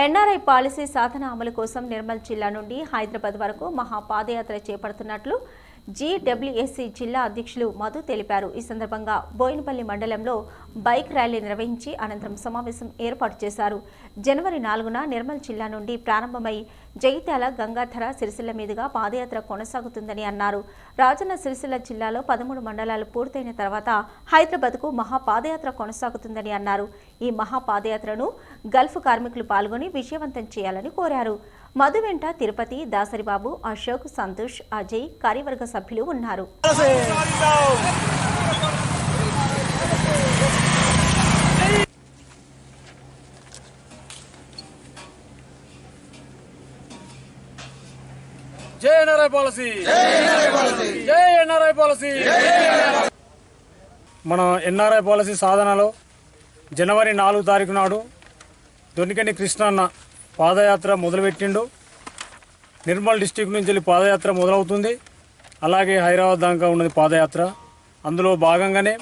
NRI policy సాధన అమలు కోసం నిర్మల్ జిల్లా నుండి హైదరాబాద్ వరకు మహా పాదయాత్ర చేపడుతున్నట్లు జీడబ్ల్యూఎస్సీ జిల్లా అధ్యక్షులు మధు తెలిపారు. ఈ సందర్భంగా బోయినపల్లి మండలంలో బైక్ ర్యాలీ నిర్వహించి అనంతరం సమావేశం ఏర్పాటు చేశారు. జనవరి 4న నిర్మల్ జిల్లా నుండి ప్రారంభమై జగిత్యాల, గంగాధర, సిరిసిల్ల మీదుగా పాదయాత్ర కొనసాగుతుందని అన్నారు. రాజన్న సిరిసిల్ల జిల్లాలో 13 మండలాలు పూర్తయిన తర్వాత హైదరాబాద్కు మహా పాదయాత్ర కొనసాగుతుందని అన్నారు. ఈ మహా పాదయాత్రను గల్ఫ్ కార్మికులు పాల్గొని విజయవంతం చేయాలని కోరారు. మధు వెంట తిరుపతి, దాసరిబాబు, అశోక్, సంతోష్, అజయ్, కార్యవర్గ సభ్యులు ఉన్నారు. జై ఎన్ఆర్ఐ పాలసీ, జై ఎన్ఆర్ఐ పాలసీ. మన ఎన్ఆర్ఐ పాలసీ సాధనలో జనవరి 4 తారీఖు నాడు దొన్నికంటి కృష్ణన్న పాదయాత్ర మొదలుపెట్టిండు. నిర్మల్ డిస్టిక్ నుంచి వెళ్ళి పాదయాత్ర మొదలవుతుంది. అలాగే హైదరాబాద్ దాకా ఉన్నది పాదయాత్ర. అందులో భాగంగానే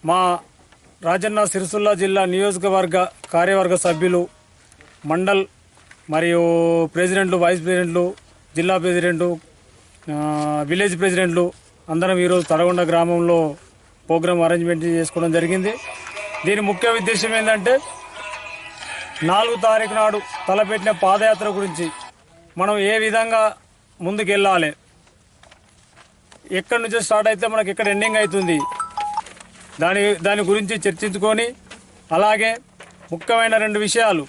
మా రాజన్న సిరిసిల్ల జిల్లా నియోజకవర్గ కార్యవర్గ సభ్యులు, మండల్ మరియు ప్రెసిడెంట్లు, వైస్ ప్రెసిడెంట్లు, జిల్లా ప్రెసిడెంట్లు, విలేజ్ ప్రెసిడెంట్లు అందరం ఈరోజు తడగొండ గ్రామంలో ప్రోగ్రాం అరేంజ్మెంట్ చేసుకోవడం జరిగింది. దీని ముఖ్య ఉద్దేశం ఏంటంటే 4 తారీఖు నాడు తలపెట్టిన పాదయాత్ర గురించి మనం ఏ విధంగా ముందుకెళ్ళాలి, ఎక్కడి నుంచి స్టార్ట్ అయితే మనకి ఎక్కడ ఎండింగ్ అవుతుంది, దాని గురించి చర్చించుకొని, అలాగే ముఖ్యమైన 2 విషయాలు,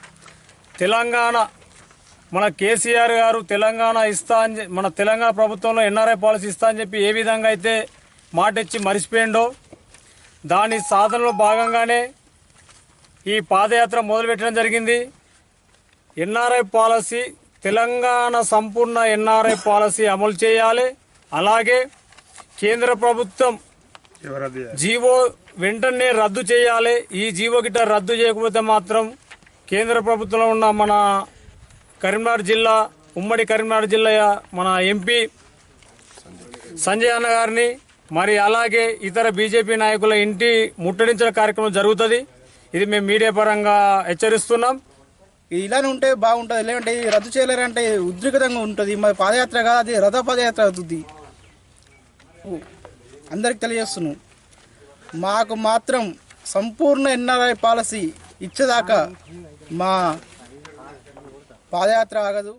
తెలంగాణ మన కేసీఆర్ గారు తెలంగాణ ఇస్తా అని, మన తెలంగాణ ప్రభుత్వంలో ఎన్ఆర్ఐ పాలసీ ఇస్తా అని చెప్పి ఏ విధంగా అయితే మాట ఇచ్చి మరిచిపోయిండో దాని సాధనలో భాగంగానే ఈ పాదయాత్ర మొదలుపెట్టడం జరిగింది. ఎన్ఆర్ఐ పాలసీ, తెలంగాణ సంపూర్ణ ఎన్ఆర్ఐ పాలసీ అమలు చేయాలి. అలాగే కేంద్ర ప్రభుత్వం జీవో వెంటనే రద్దు చేయాలి. ఈ జీవో గిట్ట రద్దు చేయకపోతే మాత్రం కేంద్ర ప్రభుత్వంలో ఉన్న మన కరీంనగర్ జిల్లా, ఉమ్మడి కరీంనగర్ జిల్లా మన ఎంపీ సంజయ్ అన్న గారిని, మరి అలాగే ఇతర బీజేపీ నాయకుల ఇంటి ముట్టడించిన కార్యక్రమం జరుగుతుంది. ఇది మేము మీడియా పరంగా హెచ్చరిస్తున్నాం. ఇలానే ఉంటే బాగుంటుంది. లేదంటే రద్దు చేయలేరంటే ఉద్రిక్తంగా ఉంటుంది. మరి పాదయాత్ర కాదు, అది రథ పాదయాత్ర అవుతుంది. అందరికి తెలియజేస్తున్నాం, మాకు మాత్రం సంపూర్ణ ఎన్ఆర్ఐ పాలసీ ఇచ్చేదాకా మా పాదయాత్ర ఆగదు.